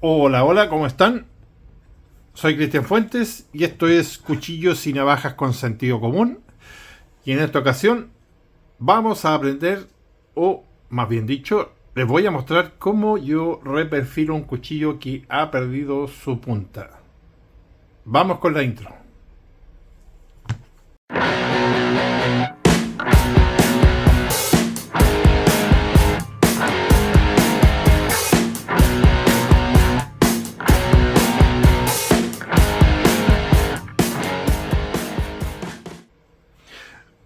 Hola, hola, ¿cómo están? Soy Cristian Fuentes y esto es Cuchillos y Navajas con Sentido Común. Y en esta ocasión vamos a aprender, o más bien dicho, les voy a mostrar cómo yo reperfilo un cuchillo que ha perdido su punta. Vamos con la intro.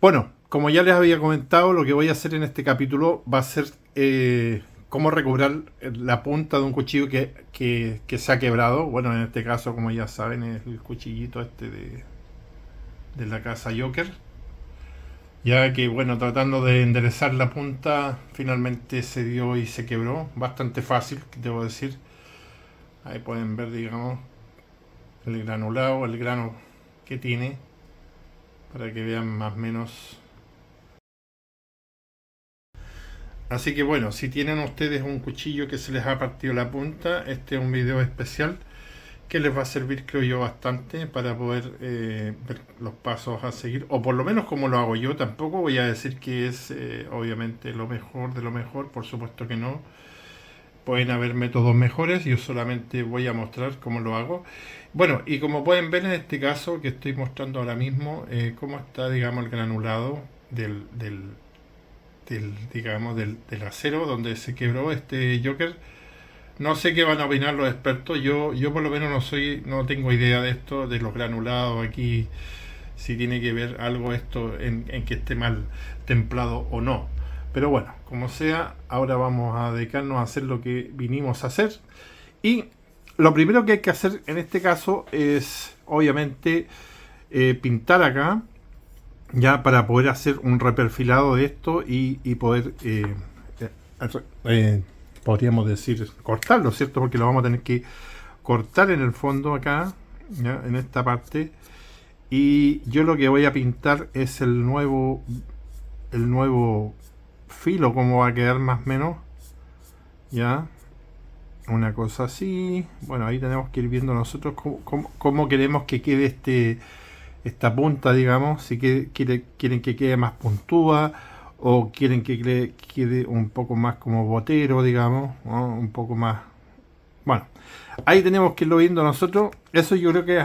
Bueno, como ya les había comentado, lo que voy a hacer en este capítulo va a ser cómo recobrar la punta de un cuchillo que se ha quebrado. Bueno, en este caso, como ya saben, es el cuchillito este de la casa Joker. Ya que, bueno, tratando de enderezar la punta, finalmente se dio y se quebró. Bastante fácil, debo decir. Ahí pueden ver, digamos, el granulado, el grano que tiene, para que vean más o menos. Así que bueno, si tienen ustedes un cuchillo que se les ha partido la punta, este es un video especial que les va a servir, creo yo, bastante para poder ver los pasos a seguir, o por lo menos como lo hago yo. Tampoco voy a decir que es obviamente lo mejor de lo mejor, por supuesto que no. Pueden haber métodos mejores, yo solamente voy a mostrar cómo lo hago. Bueno, y como pueden ver en este caso que estoy mostrando ahora mismo, cómo está, digamos, el granulado del acero donde se quebró este Joker. No sé qué van a opinar los expertos. Yo por lo menos no tengo idea de esto, de los granulados aquí, si tiene que ver algo esto en que esté mal templado o no. Pero bueno, como sea, ahora vamos a dedicarnos a hacer lo que vinimos a hacer. Y lo primero que hay que hacer en este caso es, obviamente, pintar acá, ya para poder hacer un reperfilado de esto y poder, eh, podríamos decir, cortarlo, ¿cierto? Porque lo vamos a tener que cortar en el fondo acá, ¿ya? En esta parte. Y yo lo que voy a pintar es el nuevo filo, como va a quedar más o menos, ya. Una cosa así. Bueno, ahí tenemos que ir viendo nosotros cómo queremos que quede esta punta, digamos. Si quieren que quede más puntúa o quieren que quede un poco más como botero, digamos, ¿no? Un poco más. Bueno, ahí tenemos que irlo viendo nosotros. Eso yo creo que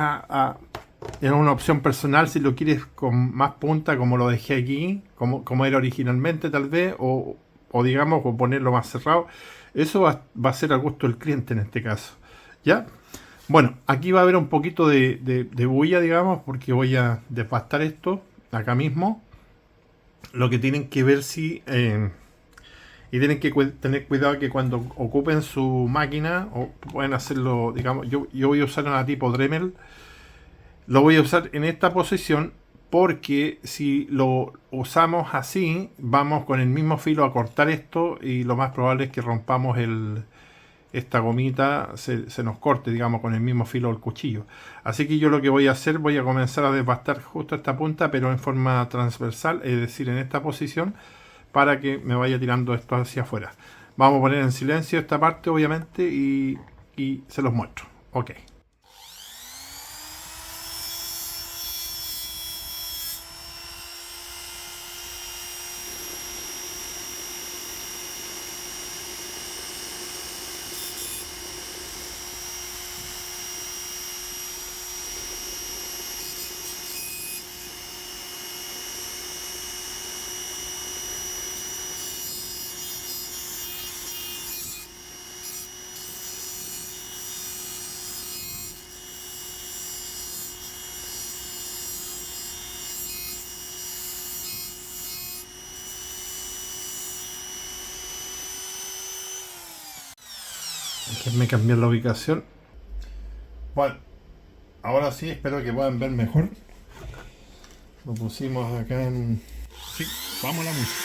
es una opción personal si lo quieres con más punta, como lo dejé aquí, como era originalmente, tal vez, o digamos, o ponerlo más cerrado. Eso va a ser al gusto del cliente en este caso. ¿Ya? Bueno, aquí va a haber un poquito de bulla, digamos, porque voy a despastar esto acá mismo. Lo que tienen que ver si. Y tienen que tener cuidado que cuando ocupen su máquina, o pueden hacerlo, digamos, yo voy a usar una tipo Dremel. Lo voy a usar en esta posición porque si lo usamos así, vamos con el mismo filo a cortar esto y lo más probable es que rompamos esta gomita, se nos corte, digamos, con el mismo filo del cuchillo. Así que yo lo que voy a hacer, voy a comenzar a desbastar justo esta punta, pero en forma transversal, es decir, en esta posición, para que me vaya tirando esto hacia afuera. Vamos a poner en silencio esta parte, obviamente, y se los muestro. Ok. Déjenme cambiar la ubicación. Bueno, ahora sí, espero que puedan ver mejor. Lo pusimos acá en. Sí, vamos a la música.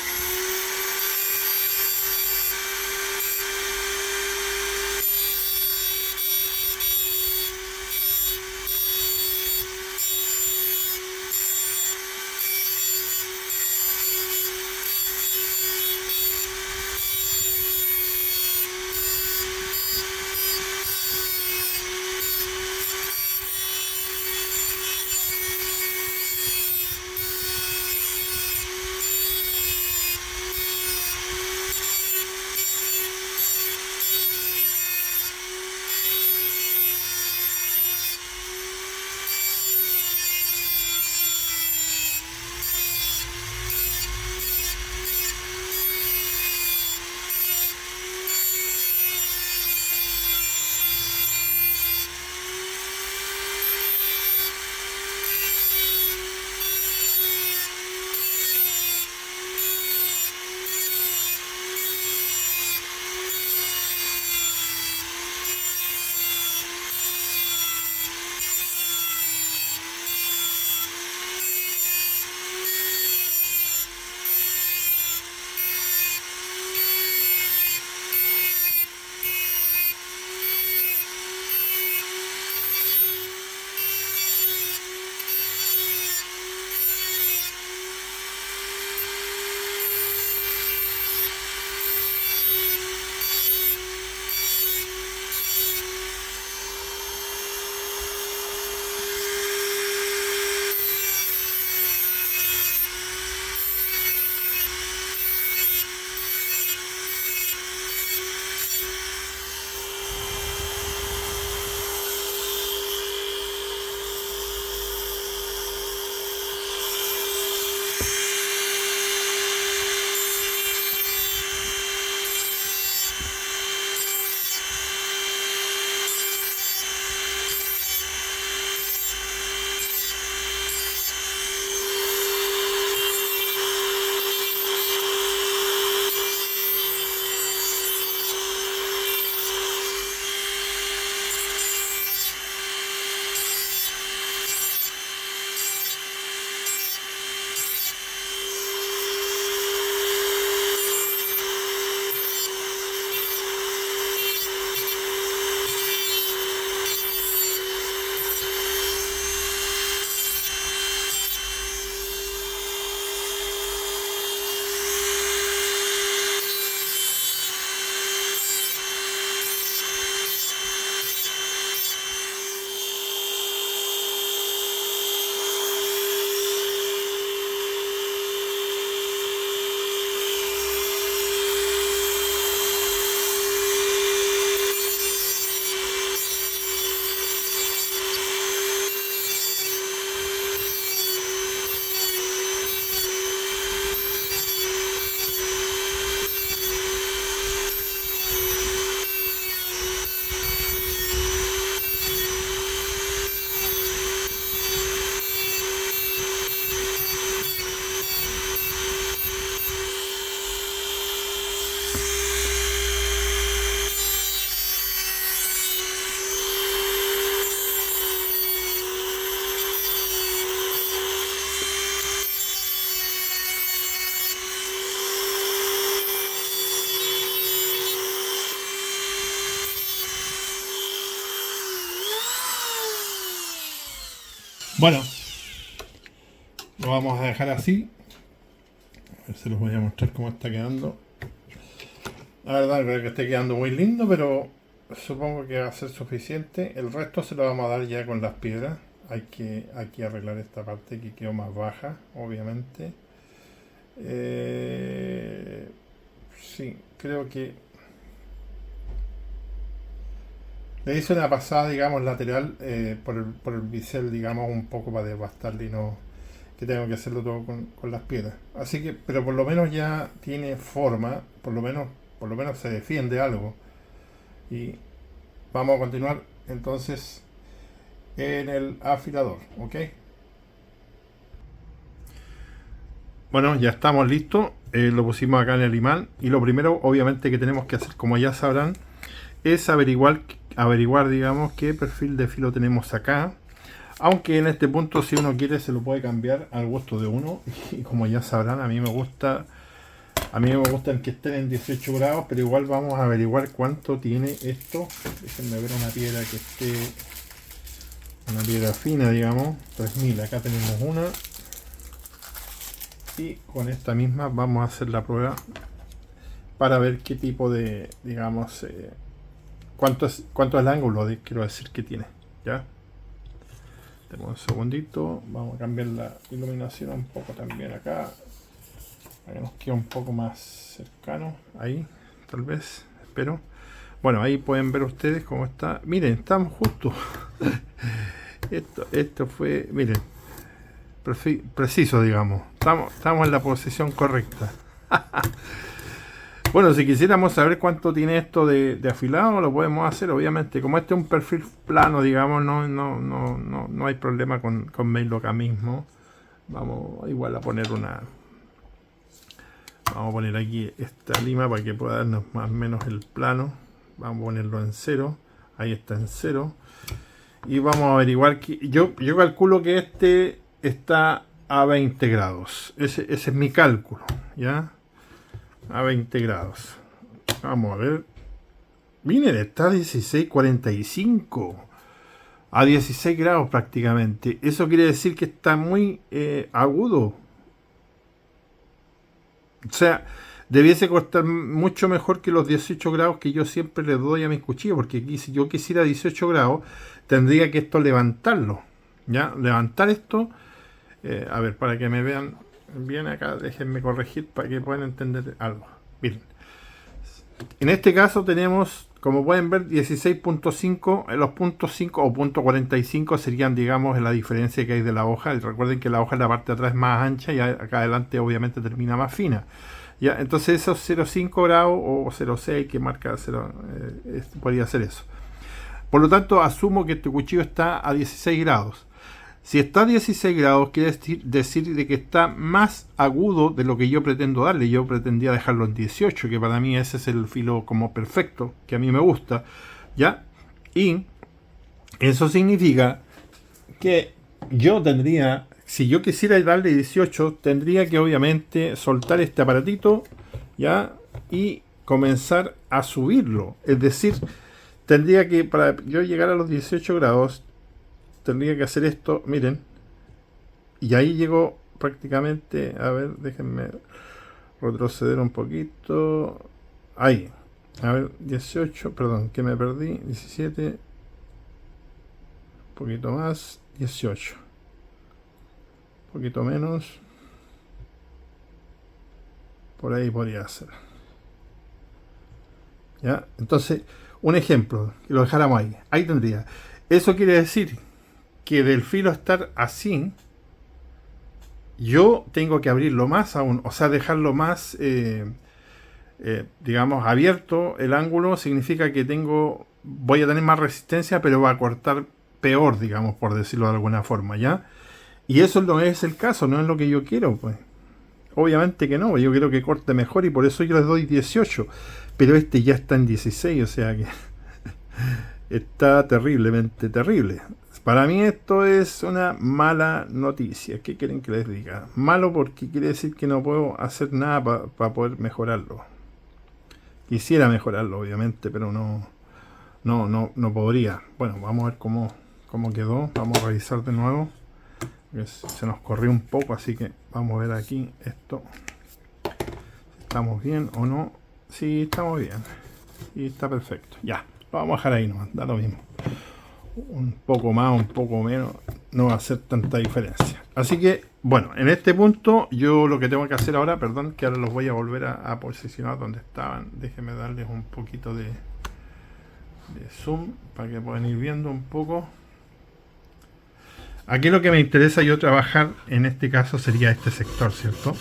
Bueno, lo vamos a dejar así. A ver si los voy a mostrar cómo está quedando. La verdad creo que esté quedando muy lindo, pero supongo que va a ser suficiente. El resto se lo vamos a dar ya con las piedras. Hay que arreglar esta parte que quedó más baja, obviamente. Sí, creo que le hice una pasada, digamos, lateral por el bisel, digamos, un poco para devastarle y no que tengo que hacerlo todo con las piedras. Así que, pero por lo menos ya tiene forma, por lo menos se defiende algo. Y vamos a continuar entonces en el afilador, ¿ok? Bueno, ya estamos listos. Lo pusimos acá en el imán. Y lo primero, obviamente, que tenemos que hacer, como ya sabrán, es averiguar, digamos, qué perfil de filo tenemos acá. Aunque en este punto, si uno quiere, se lo puede cambiar al gusto de uno. Y como ya sabrán, a mí me gustan que estén en 18 grados, pero igual vamos a averiguar cuánto tiene esto. Déjenme ver una piedra que esté, una piedra fina, digamos, 3000. Acá tenemos una. Y con esta misma vamos a hacer la prueba para ver qué tipo de, digamos, cuánto es el ángulo, quiero decir, que tiene. ¿Ya? Tenemos un segundito, vamos a cambiar la iluminación un poco también acá, para que nos quede un poco más cercano, ahí, tal vez, espero. Bueno, ahí pueden ver ustedes cómo está. Miren, estamos justo. Esto fue, miren, preciso, digamos. Estamos en la posición correcta. Bueno, si quisiéramos saber cuánto tiene esto de afilado, lo podemos hacer, obviamente. Como este es un perfil plano, digamos, no hay problema con verlo acá mismo. Vamos igual a poner una... Vamos a poner aquí esta lima para que pueda darnos más o menos el plano. Vamos a ponerlo en 0. Ahí está en 0. Y vamos a averiguar que... Yo calculo que este está a 20 grados. Ese es mi cálculo, ¿ya? A 20 grados. Vamos a ver. Miren, está a 16,45. A 16 grados prácticamente. Eso quiere decir que está muy agudo. O sea, debiese cortar mucho mejor que los 18 grados que yo siempre le doy a mis cuchillos. Porque aquí, si yo quisiera 18 grados, tendría que esto levantarlo. ¿Ya? Levantar esto. A ver, para que me vean bien acá, déjenme corregir para que puedan entender algo. Miren, en este caso tenemos, como pueden ver, 16.5. Los puntos 5 o punto 45 serían, digamos, la diferencia que hay de la hoja. Y recuerden que la hoja en la parte de atrás es más ancha y acá adelante obviamente termina más fina. ¿Ya? Entonces esos 0,5 grados o 0,6 que marca 0, podría ser eso. Por lo tanto, asumo que este cuchillo está a 16 grados. Si está a 16 grados, quiere decir de que está más agudo de lo que yo pretendo darle. Yo pretendía dejarlo en 18, que para mí ese es el filo como perfecto, que a mí me gusta, ¿ya? Y eso significa que yo tendría, si yo quisiera darle 18, tendría que obviamente soltar este aparatito, ¿ya? Y comenzar a subirlo. Es decir, tendría que, para yo llegar a los 18 grados, tendría que hacer esto, miren, y ahí llegó prácticamente, a ver, déjenme retroceder un poquito, ahí, a ver, 18, perdón, que me perdí, 17, un poquito más, 18, un poquito menos, por ahí podría ser, ¿ya? Entonces, un ejemplo, que lo dejáramos ahí tendría, eso quiere decir que del filo estar así, yo tengo que abrirlo más aún, o sea, dejarlo más, digamos, abierto el ángulo, significa que voy a tener más resistencia, pero va a cortar peor, digamos, por decirlo de alguna forma, ¿ya? Y eso no es el caso, no es lo que yo quiero, pues. Obviamente que no, yo quiero que corte mejor y por eso yo les doy 18, pero este ya está en 16, o sea que está terriblemente terrible. Para mí esto es una mala noticia. ¿Qué quieren que les diga? Malo porque quiere decir que no puedo hacer nada para poder mejorarlo. Quisiera mejorarlo, obviamente, pero no podría. Bueno, vamos a ver cómo quedó. Vamos a revisar de nuevo. Se nos corrió un poco, así que vamos a ver aquí esto. ¿Estamos bien o no? Sí, estamos bien. Y está perfecto. Ya, lo vamos a dejar ahí nomás, da lo mismo. Un poco más, un poco menos, no va a hacer tanta diferencia. Así que, bueno, en este punto yo lo que tengo que hacer ahora, perdón, que ahora los voy a volver a posicionar donde estaban. Déjenme darles un poquito de zoom para que puedan ir viendo un poco. Aquí lo que me interesa yo trabajar en este caso sería este sector, ¿cierto?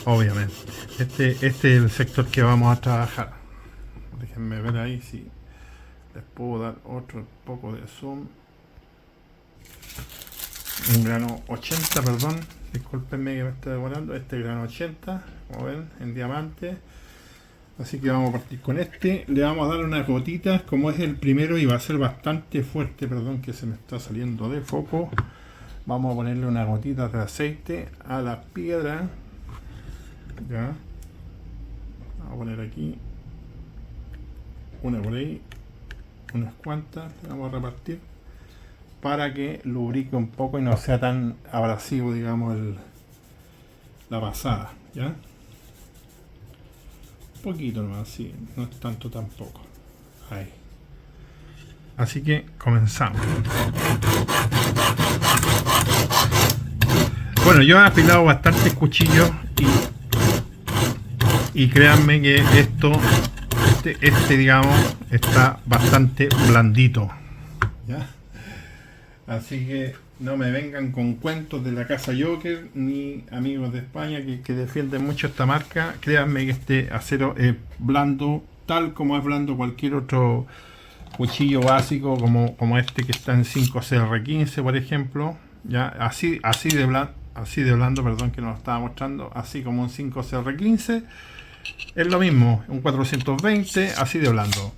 Obviamente. Este es el sector que vamos a trabajar. Déjenme ver ahí si les puedo dar otro poco de zoom. Un grano 80, perdón. Discúlpenme que me esté demorando. Este grano 80, como ven, en diamante. Así que vamos a partir con este. Le vamos a dar unas gotitas, como es el primero y va a ser bastante fuerte, perdón que se me está saliendo de foco. Vamos a ponerle unas gotitas de aceite a la piedra. Ya. Vamos a poner aquí una por ahí, unas cuantas, vamos a repartir para que lubrique un poco y no sea tan abrasivo, digamos, la pasada, ¿ya? Un poquito nomás, sí, no es tanto tampoco. Ahí. Así que comenzamos. Bueno, yo he afilado bastantes cuchillos y créanme que esto, este digamos, está bastante blandito, ¿ya? Así que no me vengan con cuentos de la casa Joker ni amigos de España que defienden mucho esta marca. Créanme que este acero es blando, tal como es blando cualquier otro cuchillo básico, como este que está en 5CR15, por ejemplo. Ya así de blando, perdón, que nos estaba mostrando, así como un 5CR15. Es lo mismo, un 420, así de blando.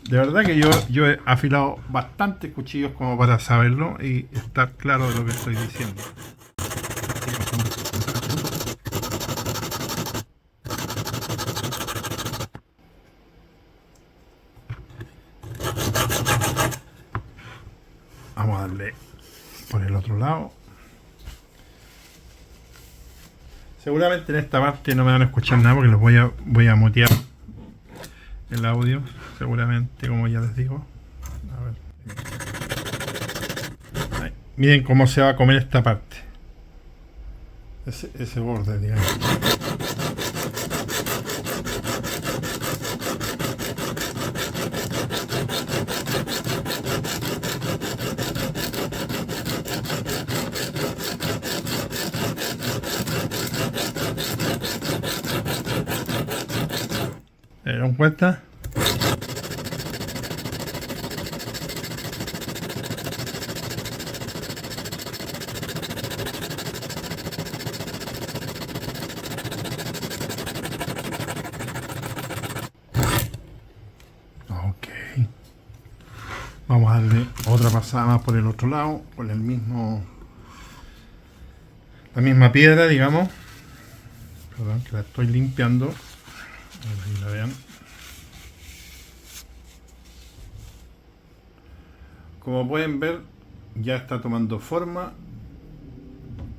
De verdad que yo he afilado bastantes cuchillos como para saberlo y estar claro de lo que estoy diciendo. Vamos a darle por el otro lado. Seguramente en esta parte no me van a escuchar nada porque los voy a mutear el audio, seguramente, como ya les digo. A ver. Ahí. Miren cómo se va a comer esta parte. Ese borde, digamos. ¿Se dieron cuenta? Ok. Vamos a darle otra pasada más por el otro lado, con el mismo, la misma piedra, digamos. Perdón, que la estoy limpiando. Ahí la vean. Como pueden ver, ya está tomando forma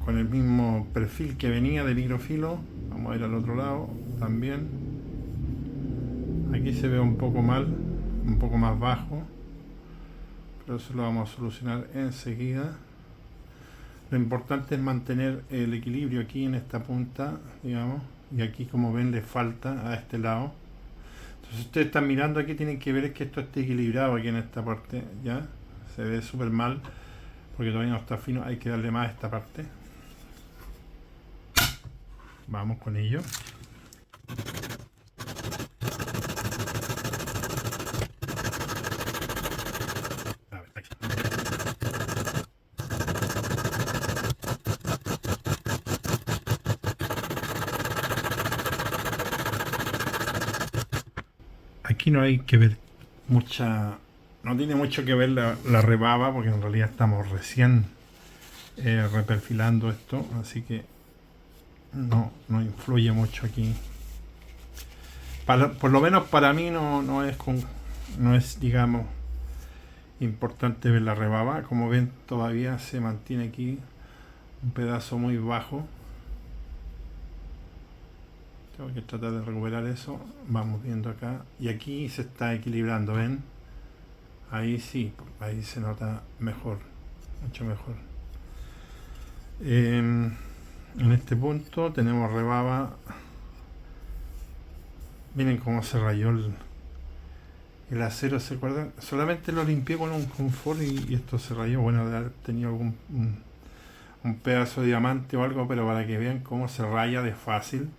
con el mismo perfil que venía de microfilo. Vamos a ir al otro lado también. Aquí se ve un poco mal, un poco más bajo, pero eso lo vamos a solucionar enseguida. Lo importante es mantener el equilibrio aquí en esta punta, digamos, y aquí, como ven, le falta a este lado. Entonces, ustedes están mirando aquí, tienen que ver que esto esté equilibrado aquí en esta parte, ¿ya? Se ve súper mal porque todavía no está fino, hay que darle más a esta parte. Vamos con ello. Aquí no hay que ver no tiene mucho que ver la rebaba, porque en realidad estamos recién reperfilando esto, así que no influye mucho aquí. Por lo menos para mí no es, digamos, importante ver la rebaba. Como ven, todavía se mantiene aquí un pedazo muy bajo. Tengo que tratar de recuperar eso. Vamos viendo acá. Y aquí se está equilibrando, ¿ven? Ahí sí, ahí se nota mejor, mucho mejor. En este punto tenemos rebaba. Miren cómo se rayó el acero, ¿se acuerdan? Solamente lo limpié con un confort y esto se rayó. Bueno, de haber tenido un pedazo de diamante o algo, pero para que vean cómo se raya de fácil.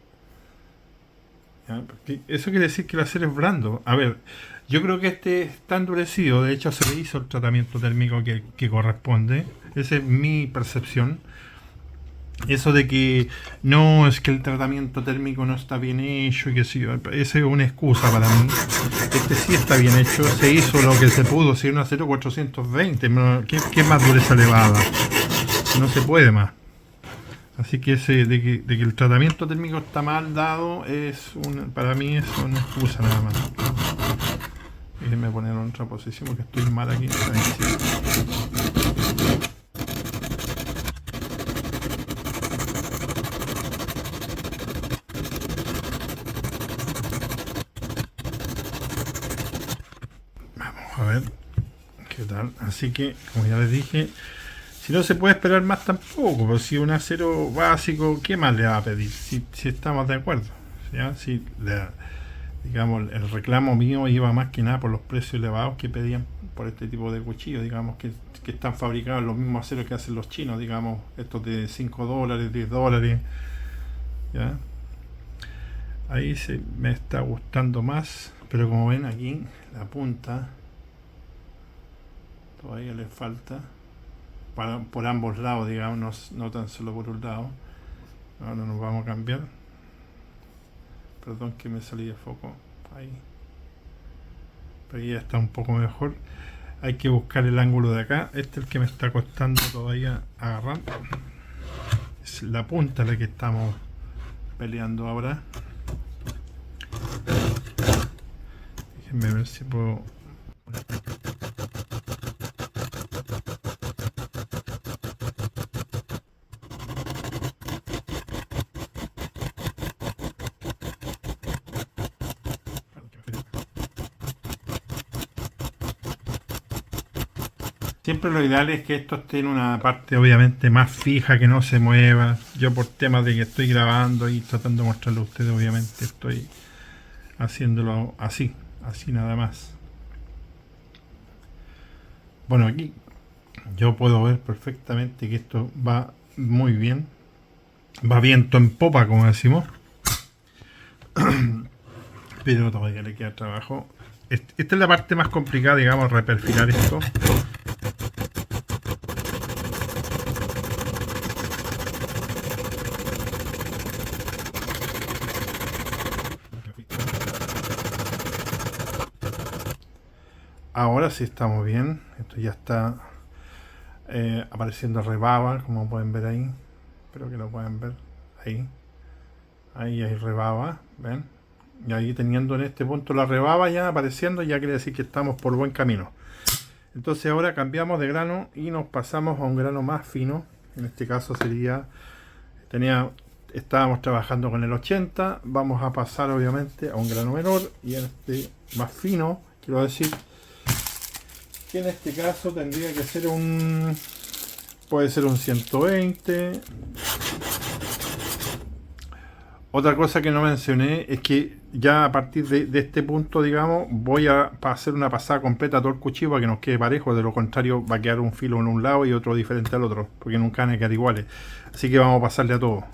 ¿Ya? Porque eso quiere decir que el acero es blando. A ver, yo creo que este está endurecido. De hecho, se le hizo el tratamiento térmico que corresponde. Esa es mi percepción. Eso de que no, es que el tratamiento térmico no está bien hecho y que sí, esa es una excusa para mí. Este sí está bien hecho, se hizo lo que se pudo, si un acero 420, ¿qué más dureza le va a dar? No se puede más. Así que ese de que el tratamiento térmico está mal dado, para mí es una excusa nada más. Déjenme poner en otra posición porque estoy mal aquí. A ver qué tal. Así que, como ya les dije, si no se puede esperar más tampoco, pero si un acero básico, ¿qué más le va a pedir? Si estamos de acuerdo, ¿ya? Si digamos, el reclamo mío iba más que nada por los precios elevados que pedían por este tipo de cuchillos, digamos, que están fabricados los mismos aceros que hacen los chinos, digamos, estos de 5 dólares, 10 dólares, ¿ya? Ahí me está gustando más, pero como ven aquí, la punta todavía le falta por ambos lados, digamos, no tan solo por un lado. Ahora nos vamos a cambiar. Perdón que me salí de foco ahí, pero ya está un poco mejor. Hay que buscar el ángulo de acá. Este es el que me está costando todavía agarrar. Es la punta la que estamos peleando ahora. Déjenme ver si puedo. Siempre lo ideal es que esto esté en una parte obviamente más fija, que no se mueva. Yo por temas de que estoy grabando y tratando de mostrarlo a ustedes, obviamente estoy haciéndolo así nada más. Bueno, aquí yo puedo ver perfectamente que esto va muy bien. Va viento en popa, como decimos. Pero todavía le queda trabajo. Esta es la parte más complicada, digamos, reperfilar esto. Ahora sí estamos bien. Esto ya está apareciendo rebaba, como pueden ver ahí. Espero que lo puedan ver. Ahí hay rebaba, ¿ven? Y ahí teniendo en este punto la rebaba ya apareciendo, ya quiere decir que estamos por buen camino. Entonces ahora cambiamos de grano y nos pasamos a un grano más fino. En este caso sería, estábamos trabajando con el 80, vamos a pasar obviamente a un grano menor y en este más fino, quiero decir que en este caso tendría que ser puede ser un 120. Otra cosa que no mencioné es que ya a partir de este punto, digamos, voy a hacer una pasada completa a todo el cuchillo para que nos quede parejo. De lo contrario va a quedar un filo en un lado y otro diferente al otro, porque nunca van a quedar iguales. Así que vamos a pasarle a todo.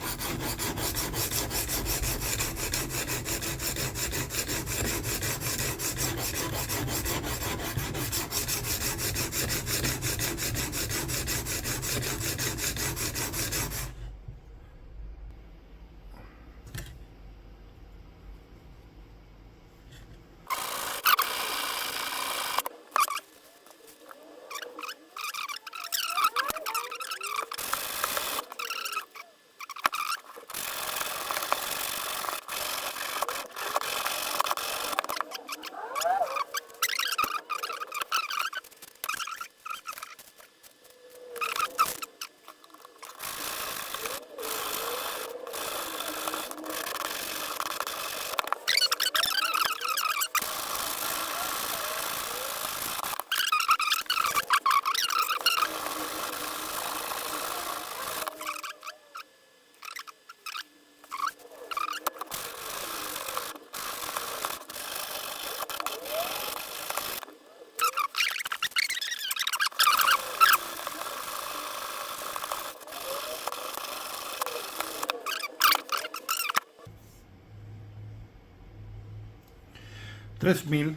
3000.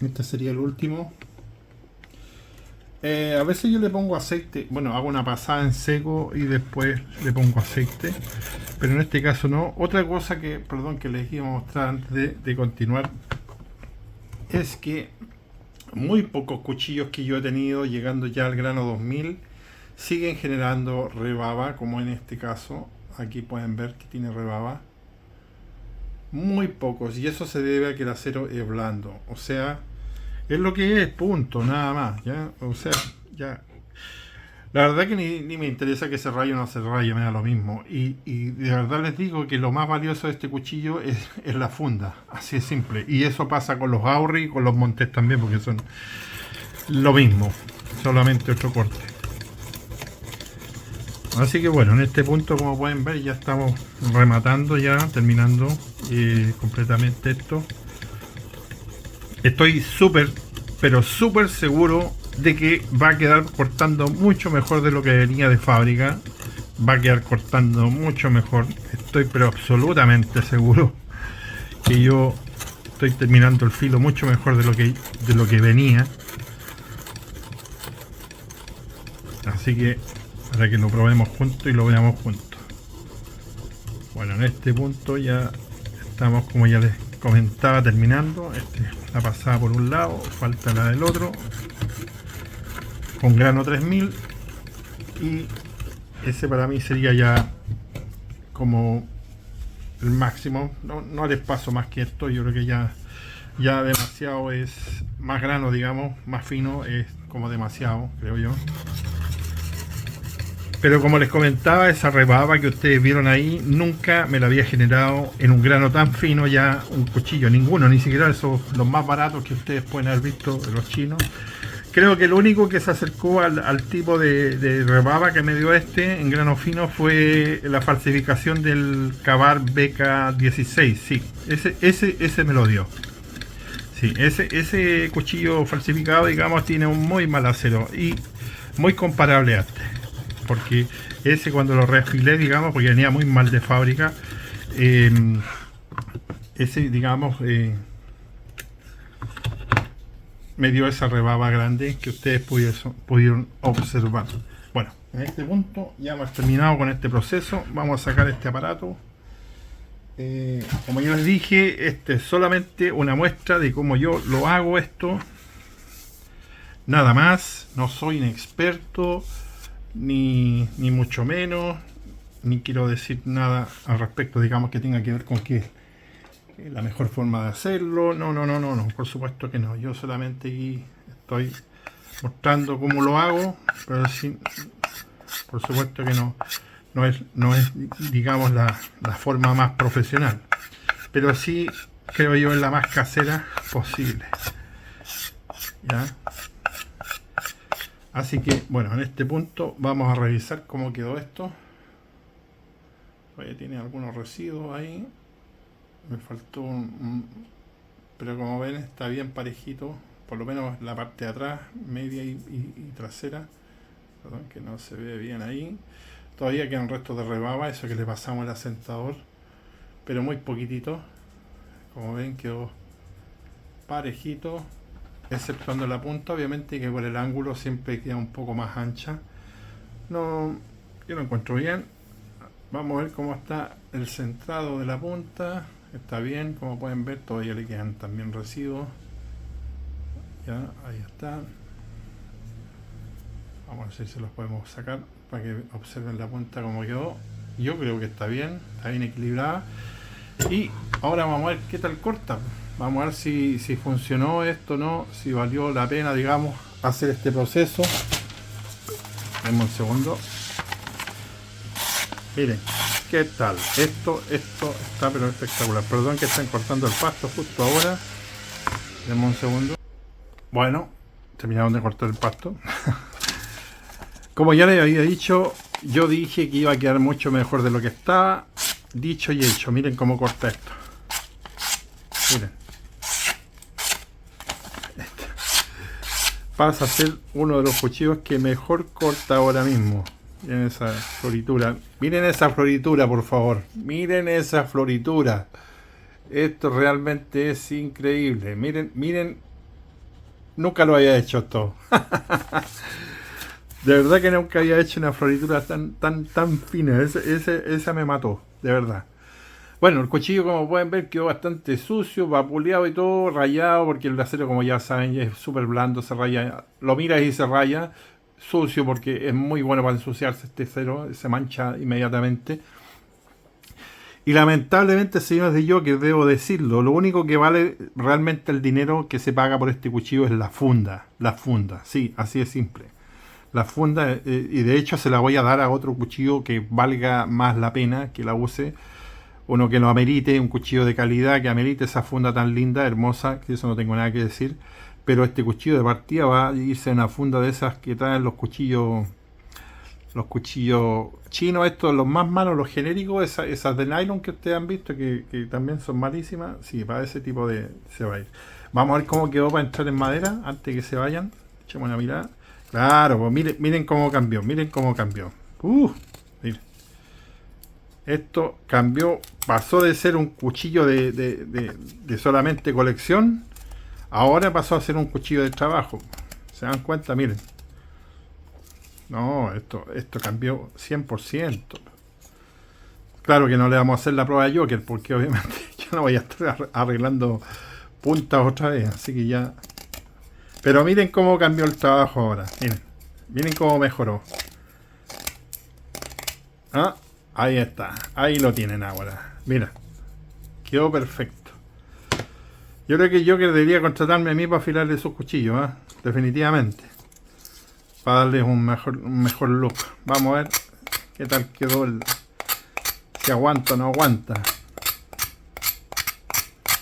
Este sería el último. A veces yo le pongo aceite, bueno, hago una pasada en seco y después le pongo aceite, pero en este caso no. Otra cosa que, perdón, que les iba a mostrar antes de continuar, es que muy pocos cuchillos que yo he tenido llegando ya al grano 2000 siguen generando rebaba, como en este caso. Aquí pueden ver que tiene rebaba. Muy pocos, y eso se debe a que el acero es blando, o sea, es lo que es, punto, nada más, ¿ya? O sea, ya. La verdad que ni me interesa que se raye o no se raye, me da lo mismo. Y de verdad les digo que lo más valioso de este cuchillo es la funda, así de simple. Y eso pasa con los Auri y con los Montes también, porque son lo mismo, solamente otro corte. Así que bueno, en este punto, como pueden ver, ya estamos rematando, ya terminando completamente esto. Estoy súper, pero súper seguro de que va a quedar cortando mucho mejor de lo que venía de fábrica. Va a quedar cortando mucho mejor. Estoy pero absolutamente seguro que yo estoy terminando el filo mucho mejor de lo que venía. Así que para que lo probemos juntos y lo veamos juntos. Bueno, en este punto ya estamos, como ya les comentaba, terminando. La pasada por un lado, falta la del otro, con grano 3000, y ese para mí sería ya como el máximo. No les paso más que esto, yo creo que ya demasiado es más grano, digamos, más fino es como demasiado, creo yo. Pero como les comentaba, esa rebaba que ustedes vieron ahí, nunca me la había generado en un grano tan fino ya un cuchillo, ninguno, ni siquiera esos, los más baratos que ustedes pueden haber visto, los chinos. Creo que el único que se acercó al tipo de rebaba que me dio en grano fino fue la falsificación del Ka-Bar BK16, sí, ese me lo dio. Sí, ese cuchillo falsificado, digamos, tiene un muy mal acero y muy comparable a este. Porque ese, cuando lo reafilé, digamos, porque venía muy mal de fábrica, ese, digamos, me dio esa rebaba grande que ustedes pudieron observar. Bueno, en este punto ya hemos terminado con este proceso. Vamos a sacar este aparato. Como ya les dije, este es solamente una muestra de cómo yo lo hago esto. Nada más, no soy un experto. Ni mucho menos, ni quiero decir nada al respecto, digamos, que tenga que ver con que la mejor forma de hacerlo. No, por supuesto que no. Yo solamente aquí estoy mostrando cómo lo hago, pero sí, por supuesto que no es digamos la forma más profesional, pero sí creo yo es la más casera posible, ¿ya? Así que bueno, en este punto vamos a revisar cómo quedó esto. Todavía tiene algunos residuos ahí, me faltó pero como ven está bien parejito, por lo menos la parte de atrás, media y trasera. Perdón, que no se ve bien ahí. Todavía quedan restos de rebaba, eso que le pasamos el asentador, pero muy poquitito. Como ven, quedó parejito, exceptuando la punta, obviamente, que por el ángulo siempre queda un poco más ancha. Yo lo encuentro bien. Vamos a ver cómo está el centrado de la punta. Está bien, como pueden ver, todavía le quedan también residuos. Ya, ahí está. Vamos a ver si se los podemos sacar para que observen la punta como quedó. Yo creo que está bien equilibrada. Y ahora vamos a ver qué tal corta. Vamos a ver si funcionó esto o no, si valió la pena, digamos, hacer este proceso. Denme un segundo. Miren, qué tal. Esto está pero espectacular. Perdón que estén cortando el pasto justo ahora. Denme un segundo. Bueno, terminaron de cortar el pasto. Como ya les había dicho, yo dije que iba a quedar mucho mejor de lo que estaba. Dicho y hecho, miren cómo corta esto. Miren. Pasa a ser uno de los cuchillos que mejor corta ahora mismo. Miren esa floritura. Miren esa floritura, por favor. Miren esa floritura. Esto realmente es increíble. Miren, miren, nunca lo había hecho esto. De verdad que nunca había hecho una floritura tan fina. Esa me mató, de verdad. Bueno, el cuchillo, como pueden ver, quedó bastante sucio, vapuleado y todo, rayado, porque el acero, como ya saben, ya es súper blando, se raya. Lo miras y se raya. Sucio, porque es muy bueno para ensuciarse este acero, se mancha inmediatamente. Y lamentablemente, señores de yo, que debo decirlo, lo único que vale realmente el dinero que se paga por este cuchillo es la funda. La funda, sí, así de simple. La funda, y de hecho se la voy a dar a otro cuchillo que valga más la pena que la use. Uno que lo amerite, un cuchillo de calidad que amerite esa funda tan linda, hermosa, que eso no tengo nada que decir. Pero este cuchillo de partida va a irse en una funda de esas que traen los cuchillos chinos, estos, los más malos, los genéricos, esas de nylon que ustedes han visto, que también son malísimas. Sí, para ese tipo de se va a ir. Vamos a ver cómo quedó para entrar en madera antes que se vayan. Echemos una mirada. Claro, pues miren cómo cambió, miren cómo cambió. Miren. Esto cambió, pasó de ser un cuchillo de solamente colección, ahora pasó a ser un cuchillo de trabajo. ¿Se dan cuenta? Miren. No, esto cambió 100%. Claro que no le vamos a hacer la prueba de Joker, porque obviamente yo no voy a estar arreglando puntas otra vez, así que ya. Pero miren cómo cambió el trabajo ahora. Miren cómo mejoró. Ah, ahí está. Ahí lo tienen ahora. Mira. Quedó perfecto. Yo creo que Joker debería contratarme a mí para afilarle sus cuchillos, ¿eh? Definitivamente. Para darles un mejor look. Vamos a ver qué tal quedó si aguanta o no aguanta.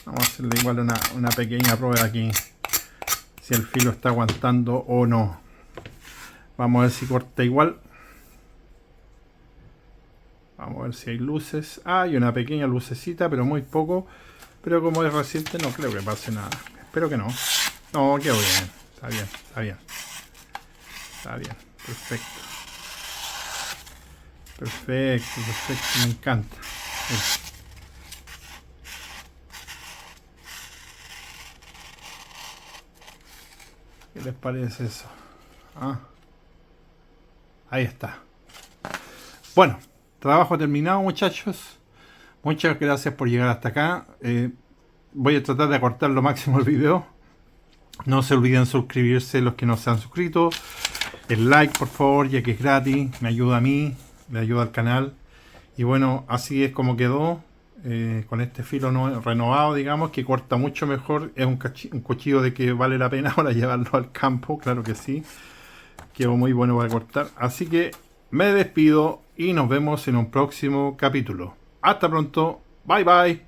Vamos a hacerle igual una pequeña prueba aquí. Si el filo está aguantando o no. Vamos a ver si corta igual. Vamos a ver si hay luces. Hay una pequeña lucecita, pero muy poco. Pero como es reciente, no creo que pase nada. Espero que no. No, quedó bien. Está bien, está bien. Está bien. Perfecto. Perfecto, perfecto. Me encanta. Bien. ¿Qué les parece eso? Ah, ahí está. Bueno, trabajo terminado, muchachos. Muchas gracias por llegar hasta acá. Voy a tratar de acortar lo máximo el video. No se olviden suscribirse los que no se han suscrito. El like, por favor, ya que es gratis. Me ayuda a mí, le ayuda al canal. Y bueno, así es como quedó. Con este filo renovado, digamos, que corta mucho mejor. Es un cuchillo de que vale la pena ahora llevarlo al campo, claro que sí. Quedó muy bueno para cortar. Así que me despido y nos vemos en un próximo capítulo. Hasta pronto. Bye bye.